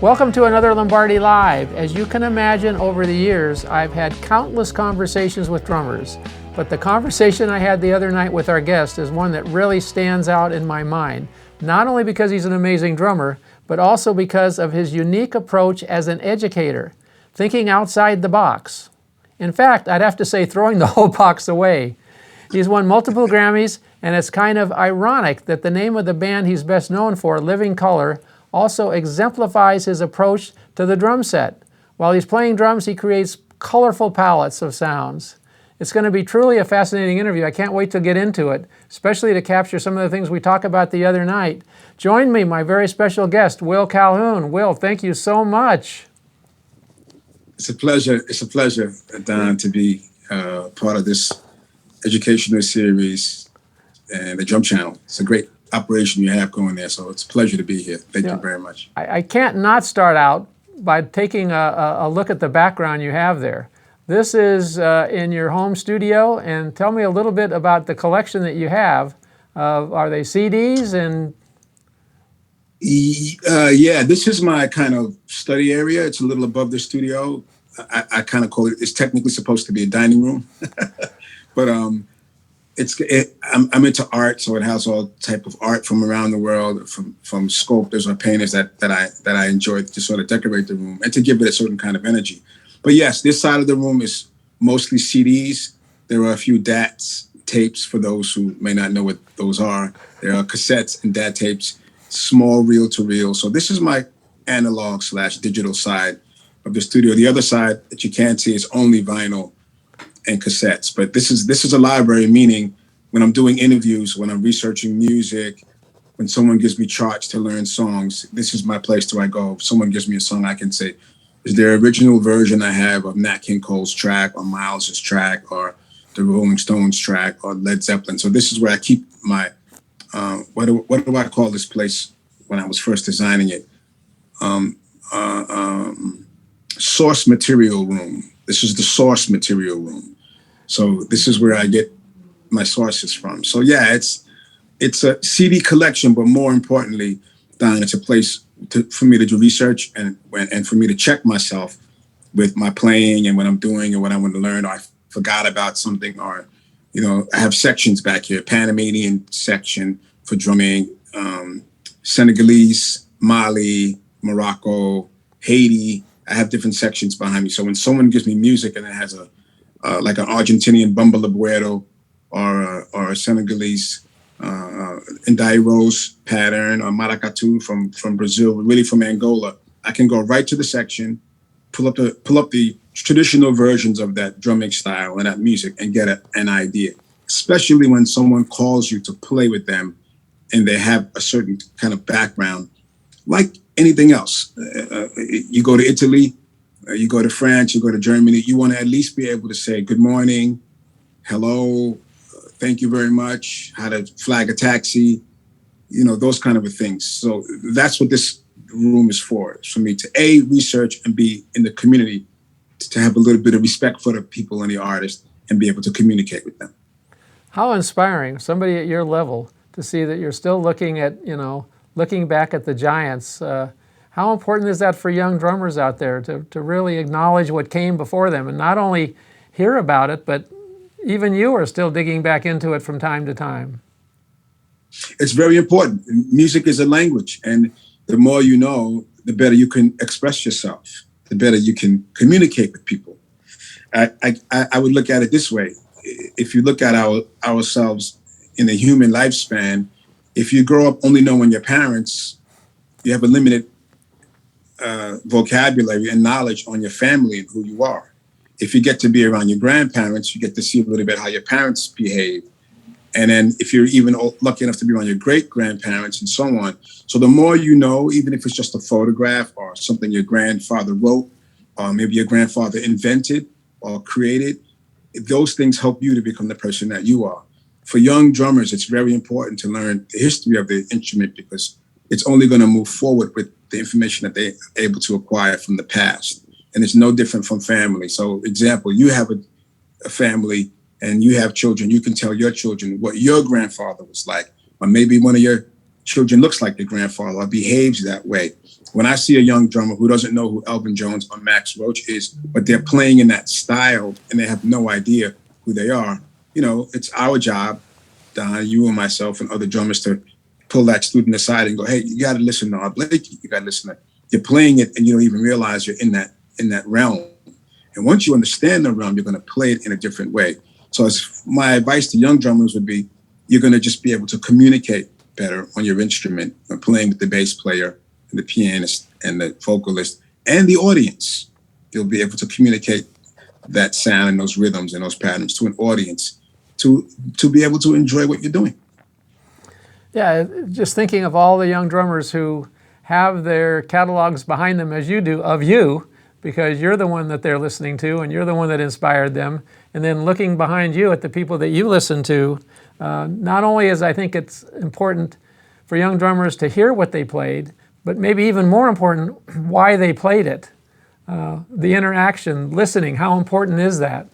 Welcome to another Lombardi Live. As you can imagine, over the years, I've had countless conversations with drummers, but the conversation I had the other night with our guest is one that really stands out in my mind, not only because he's an amazing drummer, but also because of his unique approach as an educator, thinking outside the box. In fact, I'd have to say throwing the whole box away. He's won multiple Grammys, and it's kind of ironic that the name of the band he's best known for, Living Colour, also exemplifies his approach to the drum set. While he's playing drums, he creates colorful palettes of sounds. It's going to be truly a fascinating interview. I can't wait to get into it, especially to capture some of the things we talked about the other night. Join me, my very special guest, Will Calhoun. Will, thank you so much. It's a pleasure, Don, to be part of this educational series and the Drum Channel. It's a great operation you have going there, so it's a pleasure to be here. Thank you very much. I can't not start out by taking a look at the background you have there. This is in your home studio, and tell me a little bit about the collection that you have. Are they CDs? And yeah, this is my kind of study area. It's a little above the studio. I kind of call it, it's technically supposed to be a dining room, but I'm into art, so it has all type of art from around the world, from sculptors or painters that I enjoy to sort of decorate the room and to give it a certain kind of energy. But yes, this side of the room is mostly CDs. There are a few DATs, tapes, for those who may not know what those are. There are cassettes and DAT tapes, small reel-to-reel. So this is my analog/digital side of the studio. The other side that you can't see is only vinyl and cassettes. But this is a library, meaning when I'm doing interviews, when I'm researching music, when someone gives me charts to learn songs, this is my place where I go. If someone gives me a song, I can say, is there an original version I have of Nat King Cole's track or Miles's track or the Rolling Stones track or Led Zeppelin? So this is where I keep my, what do I call this place when I was first designing it? Source material room. This is the source material room. So this is where I get my sources from. So yeah, it's a CD collection, but more importantly, Don, it's a place for me to do research and for me to check myself with my playing and what I'm doing and what I want to learn, or I forgot about something, or, I have sections back here, Panamanian section for drumming, Senegalese, Mali, Morocco, Haiti. I have different sections behind me. So when someone gives me music and it has like an Argentinian bambalabuero or a Senegalese Ndai Rose pattern or maracatu from Brazil, really from Angola, I can go right to the section, pull up the traditional versions of that drumming style and that music and get an idea, especially when someone calls you to play with them and they have a certain kind of background. Like anything else, you go to Italy, you go to France, you go to Germany, you want to at least be able to say good morning, hello, thank you very much, how to flag a taxi, those kind of things. So that's what this room is for. It's for me to A, research, and B, in the community, to have a little bit of respect for the people and the artists and be able to communicate with them. how inspiring, somebody at your level, to see that you're still looking at, looking back at the giants. How important is that for young drummers out there to really acknowledge what came before them and not only hear about it, but even you are still digging back into it from time to time? It's very important. Music is a language, and the more you know, the better you can express yourself, the better you can communicate with people. I would look at it this way. If you look at ourselves in the human lifespan, if you grow up only knowing your parents, you have a limited vocabulary and knowledge on your family and who you are. If you get to be around your grandparents, you get to see a little bit how your parents behave. And then if you're even lucky enough to be around your great-grandparents and so on. So the more you know, even if it's just a photograph or something your grandfather wrote, or maybe your grandfather invented or created, those things help you to become the person that you are. For young drummers, it's very important to learn the history of the instrument because it's only going to move forward with the information that they're able to acquire from the past. And it's no different from family. So example, you have a family and you have children, you can tell your children what your grandfather was like, or maybe one of your children looks like your grandfather or behaves that way. When I see a young drummer who doesn't know who Elvin Jones or Max Roach is, but they're playing in that style and they have no idea who they are, it's our job, Don, you and myself and other drummers, to pull that student aside and go, hey, you got to listen to Art Blakey. You got to listen to, you're playing it and you don't even realize you're in that realm. And once you understand the realm, you're going to play it in a different way. So my advice to young drummers would be, you're going to just be able to communicate better on your instrument when playing with the bass player and the pianist and the vocalist and the audience. You'll be able to communicate that sound and those rhythms and those patterns to an audience to be able to enjoy what you're doing. Yeah, just thinking of all the young drummers who have their catalogs behind them, as you do, of you, because you're the one that they're listening to and you're the one that inspired them. And then looking behind you at the people that you listen to, not only is I think it's important for young drummers to hear what they played, but maybe even more important, why they played it. The interaction, listening, how important is that?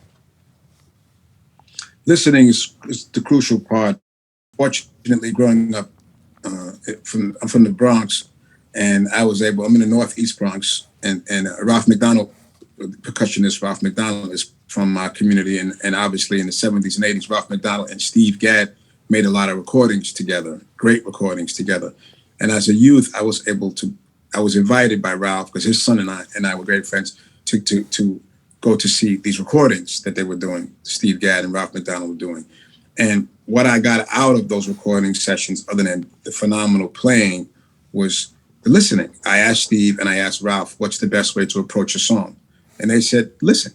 Listening is the crucial part. Fortunately, growing up, I'm from the Bronx, and I'm in the Northeast Bronx, and Ralph McDonald, the percussionist Ralph McDonald, is from my community, and obviously in the 70s and 80s, Ralph McDonald and Steve Gadd made a lot of recordings together, great recordings together. And as a youth, I was invited by Ralph, because his son and I were great friends, to go to see these recordings that they were doing, Steve Gadd and Ralph McDonald were doing. And what I got out of those recording sessions, other than the phenomenal playing, was the listening. I asked Steve and I asked Ralph, what's the best way to approach a song? And they said, listen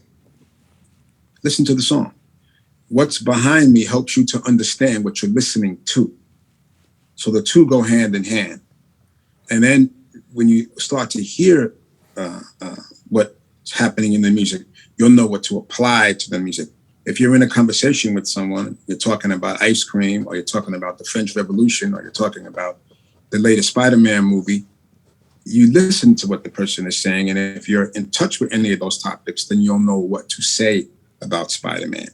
to the song. What's behind me helps you to understand what you're listening to. So the two go hand in hand. And then when you start to hear what's happening in the music, you'll know what to apply to the music. If you're in a conversation with someone, you're talking about ice cream, or you're talking about the French Revolution, or you're talking about the latest Spider-Man movie, you listen to what the person is saying. And if you're in touch with any of those topics, then you'll know what to say about Spider-Man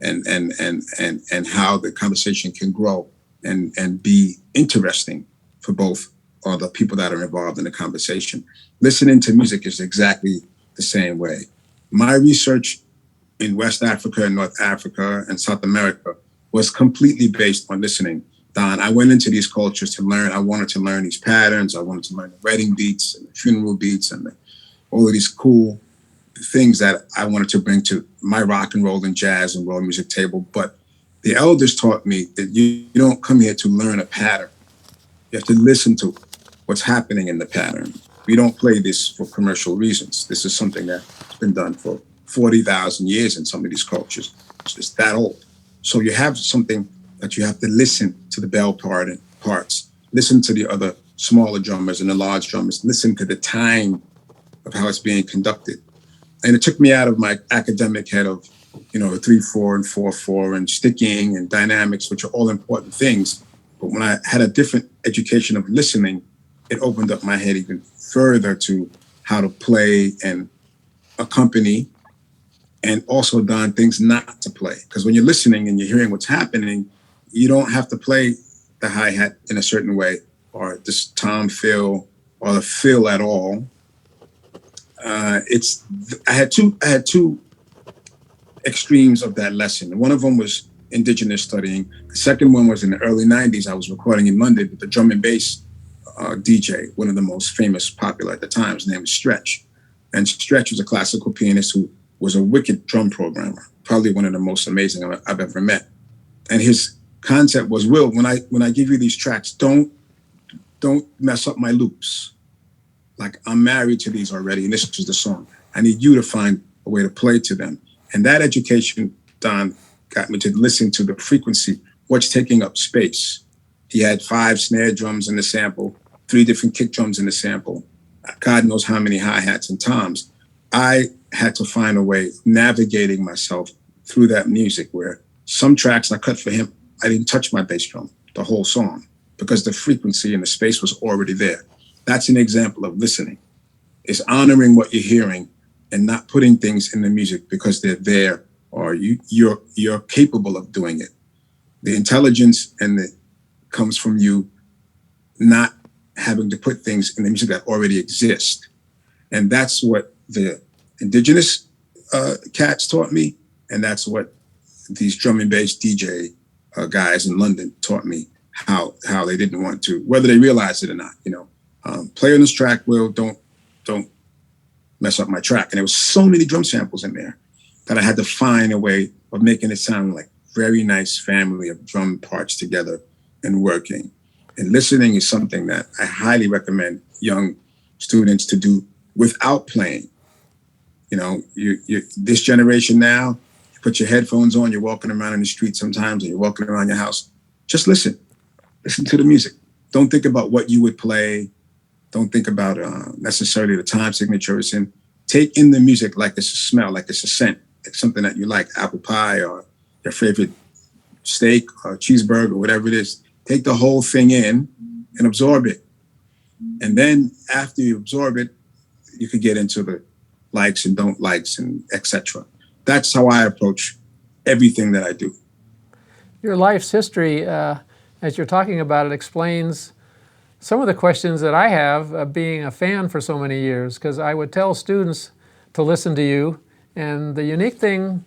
and how the conversation can grow and be interesting for both or the people that are involved in the conversation. Listening to music is exactly the same way. My research in West Africa and North Africa and South America was completely based on listening. Don, I went into these cultures to learn. I wanted to learn these patterns. I wanted to learn the wedding beats and the funeral beats and all of these cool things that I wanted to bring to my rock and roll and jazz and world music table. But the elders taught me that you don't come here to learn a pattern. You have to listen to what's happening in the pattern. We don't play this for commercial reasons. This is something that's been done for 40,000 years in some of these cultures. It's just that old. So you have something that you have to listen to the bell parts, listen to the other smaller drummers and the large drummers, listen to the time of how it's being conducted. And it took me out of my academic head of, 3/4 and 4/4 and sticking and dynamics, which are all important things. But when I had a different education of listening, it opened up my head even further to how to play and accompany, and also done things not to play. Because when you're listening and you're hearing what's happening, you don't have to play the hi-hat in a certain way, or this tom fill, or the fill at all. I had two extremes of that lesson. One of them was indigenous studying. The second one was in the early 90s. I was recording in London with the drum and bass DJ, one of the most famous, popular at the time. His name was Stretch. And Stretch was a classical pianist who was a wicked drum programmer, probably one of the most amazing I've ever met. And his concept was, Will, when I give you these tracks, don't mess up my loops. Like, I'm married to these already, and this is the song. I need you to find a way to play to them. And that education, Don, got me to listen to the frequency, what's taking up space. He had 5 snare drums in the sample, 3 different kick drums in the sample, God knows how many hi-hats and toms. I had to find a way of navigating myself through that music, where some tracks I cut for him, I didn't touch my bass drum the whole song because the frequency and the space was already there. That's an example of listening. It's honoring what you're hearing and not putting things in the music because they're there or you're capable of doing it. The intelligence comes from you not having to put things in the music that already exist. And that's what the indigenous cats taught me. And that's what these drum and bass DJ guys in London taught me, how they didn't want to, whether they realized it or not, play on this track, Will, don't mess up my track. And there was so many drum samples in there that I had to find a way of making it sound like very nice family of drum parts together and working. And listening is something that I highly recommend young students to do without playing. You this generation now, you put your headphones on, you're walking around in the street sometimes, and you're walking around your house. Just listen to the music. Don't think about what you would play. Don't think about necessarily the time signature it's in. Take in the music like it's a smell, like it's a scent, like something that you like, apple pie or your favorite steak or cheeseburger, whatever it is. Take the whole thing in and absorb it. And then after you absorb it, you can get into the likes and don't likes and etc. That's how I approach everything that I do. Your life's history, as you're talking about it, explains some of the questions that I have being a fan for so many years, because I would tell students to listen to you. And the unique thing,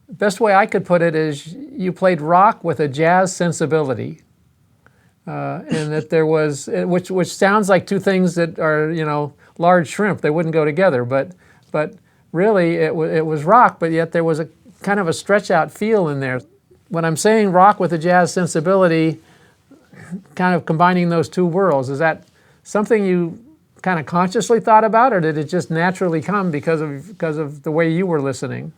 best way I could put it, is you played rock with a jazz sensibility. And that there was, which sounds like two things that are, large shrimp. They wouldn't go together, but really it was rock, but yet there was a kind of a stretch out feel in there. When I'm saying rock with a jazz sensibility, kind of combining those two worlds, is that something you kind of consciously thought about, or did it just naturally come because of the way you were listening?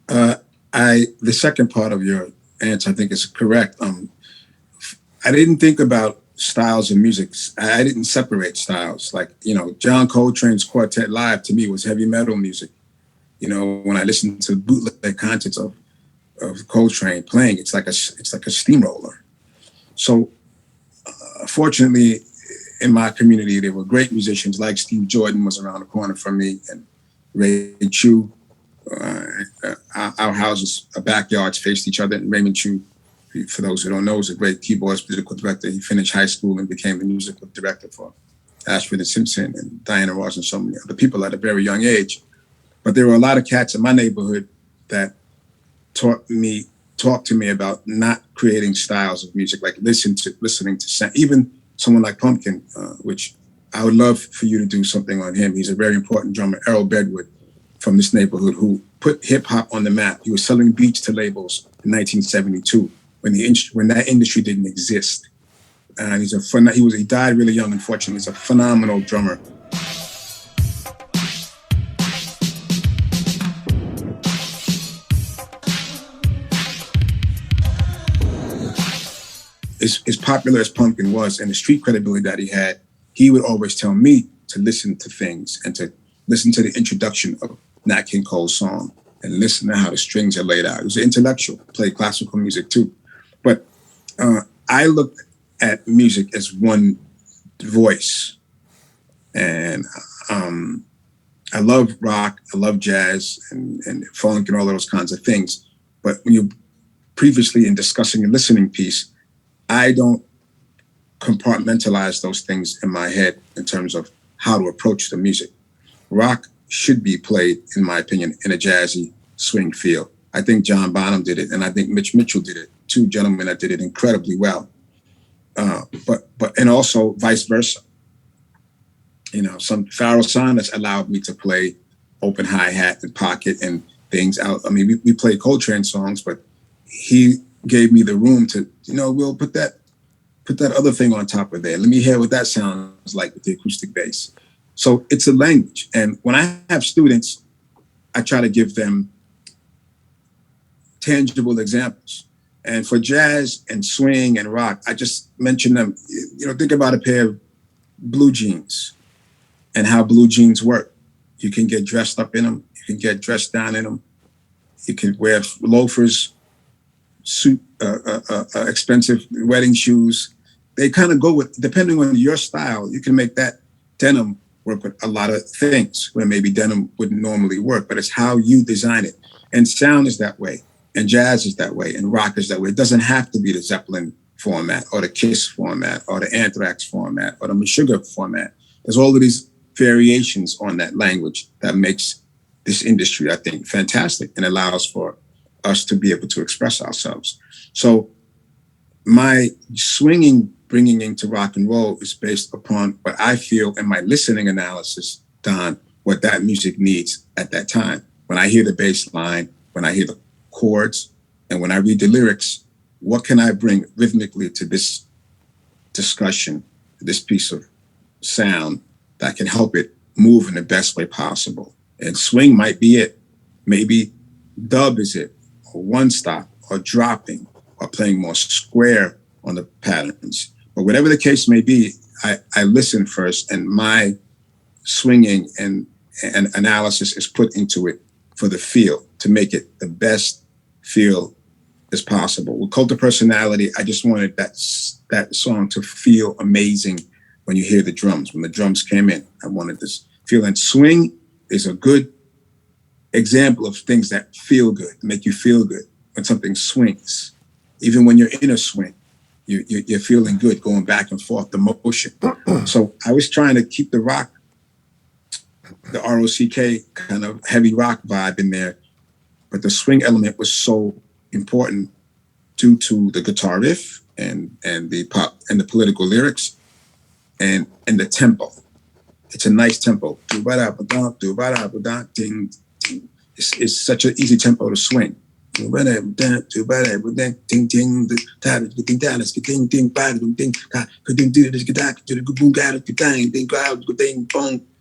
The second part of your answer, I think, is correct. I didn't think about styles of music. I didn't separate styles. Like, John Coltrane's Quartet Live to me was heavy metal music. When I listened to bootleg concerts of Coltrane playing, it's like a steamroller. So fortunately, in my community, there were great musicians like Steve Jordan was around the corner from me, and Ray Chu. Our houses, our backyards faced each other, and Raymond Chu, for those who don't know, was a great keyboardist, musical director. He finished high school and became the musical director for Ashford and Simpson and Diana Ross and so many other people at a very young age. But there were a lot of cats in my neighborhood that talked to me about not creating styles of music, like listening to sound. Even someone like Pumpkin, which I would love for you to do something on him. He's a very important drummer, Earl Bedwood, from this neighborhood, who put hip hop on the map. He was selling beats to labels in 1972 when that industry didn't exist. And he died really young, unfortunately. He's a phenomenal drummer. As popular as Pumpkin was and the street credibility that he had, he would always tell me to listen to things and to listen to the introduction of Nat King Cole's song and listen to how the strings are laid out. He was an intellectual, played classical music too. But I looked at music as one voice. And I love rock, I love jazz and funk and all those kinds of things. But when you previously in discussing a listening piece, I don't compartmentalize those things in my head in terms of how to approach the music. Rock should be played, in my opinion, in a jazzy swing feel. I think John Bonham did it, and I think Mitch Mitchell did it. Two gentlemen that did it incredibly well. And also vice versa. Some Pharoah Sanders allowed me to play open hi-hat and pocket and things out. I mean, we played Coltrane songs, but he gave me the room to, we'll put that other thing on top of there. Let me hear what that sounds like with the acoustic bass. So it's a language. And when I have students, I try to give them tangible examples. And for jazz and swing and rock, I just mention them. Think about a pair of blue jeans and how blue jeans work. You can get dressed up in them. You can get dressed down in them. You can wear loafers, suit, expensive wedding shoes. They kind of go with, depending on your style, you can make that denim work with a lot of things where maybe denim wouldn't normally work, but it's how you design it. And sound is that way, and jazz is that way, and rock is that way. It doesn't have to be the Zeppelin format or the Kiss format or the Anthrax format or the Meshuggah format. There's all of these variations on that language that makes this industry, I think, fantastic and allows for us to be able to express ourselves. So my swinging, bringing into rock and roll is based upon what I feel in my listening analysis, Don, what that music needs at that time. When I hear the bass line, when I hear the chords, and when I read the lyrics, what can I bring rhythmically to this discussion, this piece of sound that can help it move in the best way possible? And swing might be it. Maybe dub is it, or one stop, or dropping, or playing more square on the patterns. But whatever the case may be, I listen first, and my swinging and analysis is put into it for the feel, to make it the best feel as possible. With Cult of Personality, I just wanted that song to feel amazing when you hear the drums. When the drums came in, I wanted this feel. And swing is a good example of things that feel good, make you feel good when something swings. Even when you're in a swing, you're feeling good, going back and forth, the motion. So I was trying to keep the rock, the ROCK kind of heavy rock vibe in there, but the swing element was so important due to the guitar riff and the pop and the political lyrics and the tempo. It's a nice tempo. It's such an easy tempo to swing.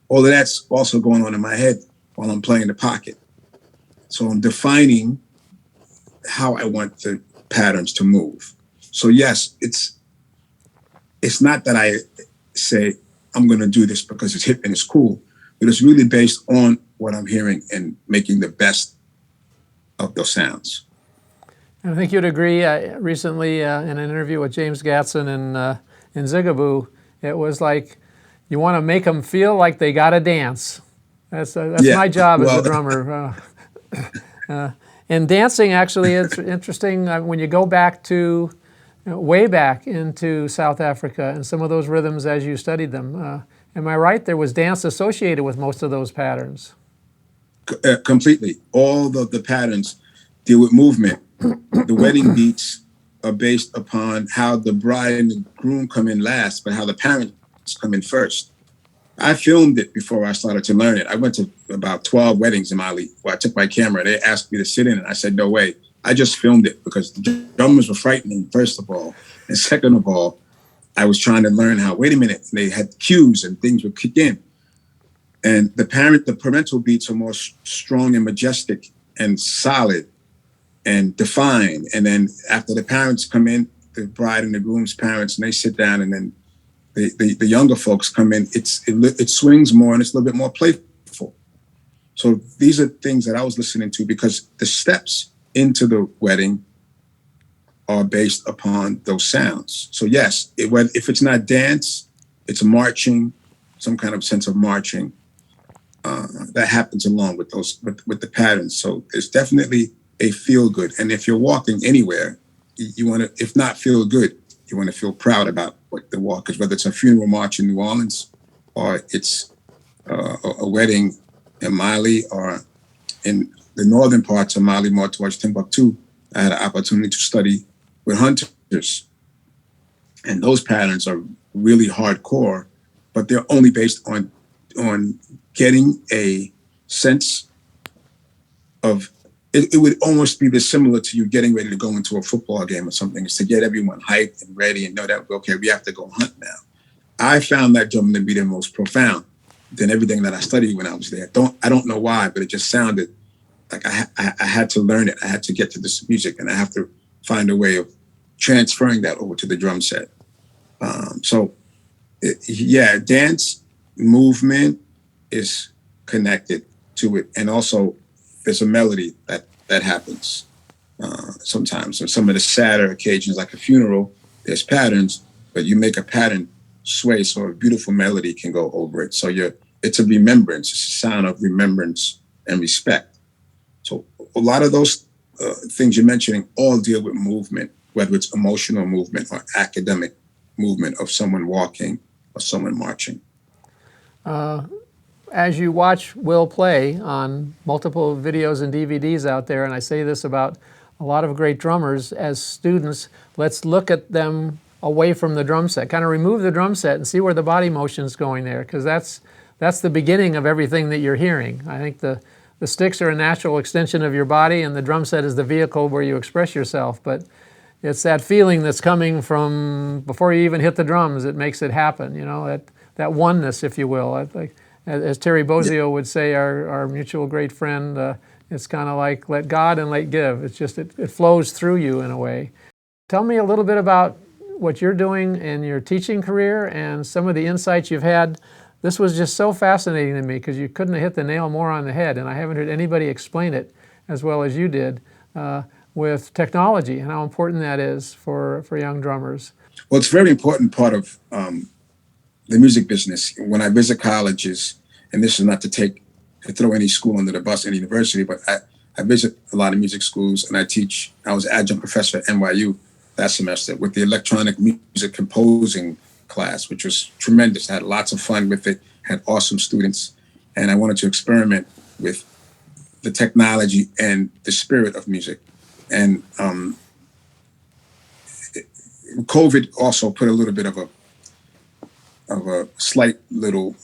All of that's also going on in my head while I'm playing the pocket. So I'm defining how I want the patterns to move. So yes, it's not that I say I'm going to do this because it's hip and it's cool, but it's really based on what I'm hearing and making the best of those sounds. And I think you'd agree. Recently, in an interview with James Gatson in Zigaboo, it was like you want to make them feel like they got to dance. That's my job as a drummer. And dancing, actually, it's interesting when you go back to way back into South Africa and some of those rhythms as you studied them. Am I right? There was dance associated with most of those patterns. Completely. All the patterns deal with movement. The wedding beats are based upon how the bride and the groom come in last, but how the parents come in first. I filmed it before I started to learn it. I went to about 12 weddings in Mali where I took my camera. They asked me to sit in, and I said, no way. I just filmed it because the drummers were frightening, first of all. And second of all, I was trying to learn how, wait a minute, they had cues and things would kick in. And the parental beats are more strong and majestic and solid and defined. And then after the parents come in, the bride and the groom's parents, and they sit down, and then the younger folks come in, it swings more and it's a little bit more playful. So these are things that I was listening to because the steps into the wedding are based upon those sounds. So yes, if it's not dance, it's marching, some kind of sense of marching. That happens along with with the patterns. So there's definitely a feel good. And if you're walking anywhere, you want to, if not feel good, you want to feel proud about what the walk is, whether it's a funeral march in New Orleans or it's a wedding in Mali or in the northern parts of Mali, more towards Timbuktu. I had an opportunity to study with hunters. And those patterns are really hardcore, but they're only based on getting a sense of, it would almost be similar to you getting ready to go into a football game or something. It's to get everyone hyped and ready and know that, okay, we have to go hunt now. I found that drum to be the most profound than everything that I studied when I was there. I don't know why, but it just sounded like I had to learn it. I had to get to this music, and I have to find a way of transferring that over to the drum set. Dance movement is connected to it, and also there's a melody that happens sometimes. On some of the sadder occasions, like a funeral, there's patterns, but you make a pattern sway so a beautiful melody can go over it. So it's a remembrance. It's a sound of remembrance and respect. So a lot of those things you're mentioning all deal with movement whether it's emotional movement or academic movement of someone walking or someone marching. As you watch Will play on multiple videos and DVDs out there, and I say this about a lot of great drummers, as students, let's look at them away from the drum set. Kind of remove the drum set and see where the body motion's going there, because that's the beginning of everything that you're hearing. I think the sticks are a natural extension of your body, and the drum set is the vehicle where you express yourself. But it's that feeling that's coming from before you even hit the drums that makes it happen, you know, that oneness, if you will. As Terry Bozzio would say, our mutual great friend, it's kind of like let God and let give. It's just, it flows through you in a way. Tell me a little bit about what you're doing in your teaching career and some of the insights you've had. This was just so fascinating to me because you couldn't have hit the nail more on the head, and I haven't heard anybody explain it as well as you did with technology and how important that is for young drummers. Well, it's a very important part of the music business. When I visit colleges, and this is not to throw any school under the bus, any university, but I visit a lot of music schools, and I was adjunct professor at NYU last semester with the electronic music composing class, which was tremendous. I had lots of fun with it, had awesome students, and I wanted to experiment with the technology and the spirit of music. And COVID also put a little bit of a slight little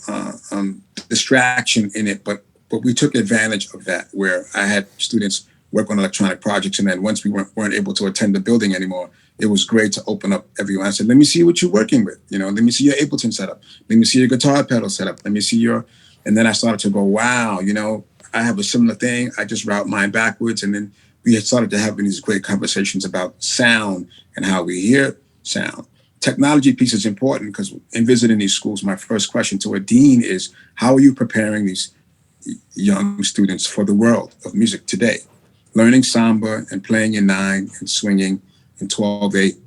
distraction in it, but we took advantage of that, where I had students work on electronic projects, and then once we weren't able to attend the building anymore, it was great to open up everyone. I said, let me see what you're working with. You know, let me see your Ableton setup. Let me see your guitar pedal setup. Let me see and then I started to go, wow, you know, I have a similar thing. I just route mine backwards. And then we had started to have these great conversations about sound and how we hear sound. Technology piece is important because in visiting these schools, my first question to a dean is, how are you preparing these young students for the world of music today? Learning samba and playing in 9 and swinging in 12/8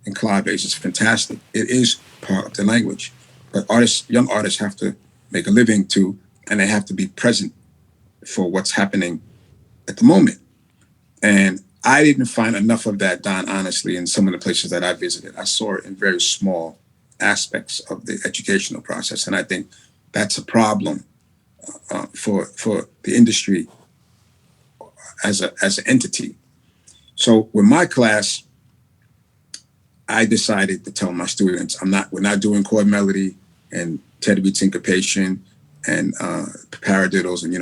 and clave bass is fantastic. It is part of the language, but young artists have to make a living too, and they have to be present for what's happening at the moment. And I didn't find enough of that, Don, honestly, in some of the places that I visited. I saw it in very small aspects of the educational process, and I think that's a problem for the industry as an entity. So with my class, I decided to tell my students, we're not doing chord melody and Teddy beat syncopation and paradiddles, and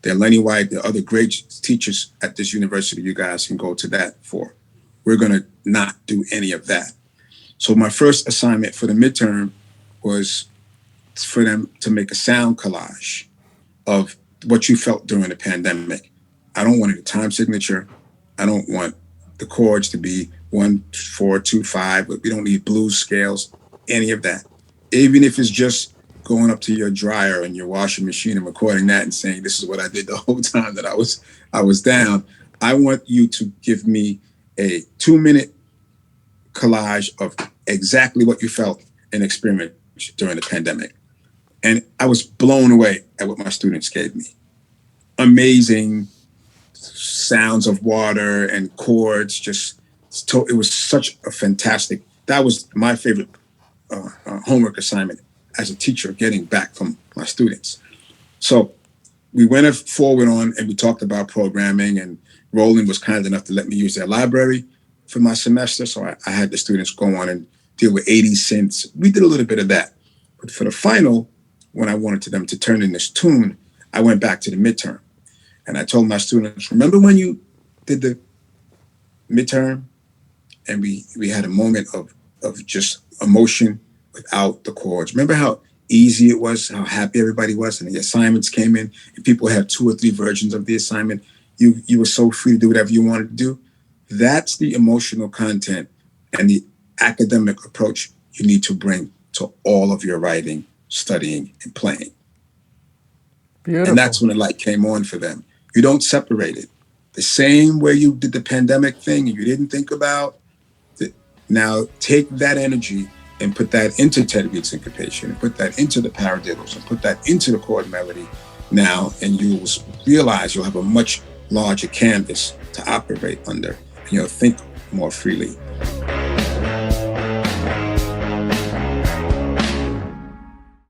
there are Lenny White, there are other great teachers at this university you guys can go to that for. We're gonna not do any of that. So my first assignment for the midterm was for them to make a sound collage of what you felt during the pandemic. I don't want a time signature. I don't want the chords to be 1, 4, 2, 5, but we don't need blues scales, any of that. Even if it's just going up to your dryer and your washing machine and recording that and saying, this is what I did the whole time that I was down. I want you to give me a 2-minute collage of exactly what you felt and experienced during the pandemic. And I was blown away at what my students gave me. Amazing sounds of water and chords. It was such a fantastic, that was my favorite homework assignment as a teacher, getting back from my students. So we went forward on and we talked about programming, and Roland was kind enough to let me use their library for my semester. So I had the students go on and deal with 80 synths. We did a little bit of that. But for the final, when I wanted them to turn in this tune, I went back to the midterm. And I told my students, remember when you did the midterm and we had a moment of just emotion without the chords? Remember how easy it was, how happy everybody was, and the assignments came in and people had 2 or 3 versions of the assignment. You were so free to do whatever you wanted to do. That's the emotional content and the academic approach you need to bring to all of your writing, studying, and playing. Beautiful. And that's when the light came on for them. You don't separate it. The same way you did the pandemic thing and you didn't think about it. Now take that energy and put that into Teddy beat syncopation, and put that into the paradiddles, and put that into the chord melody now, and you will realize you'll have a much larger canvas to operate under, and you'll think more freely.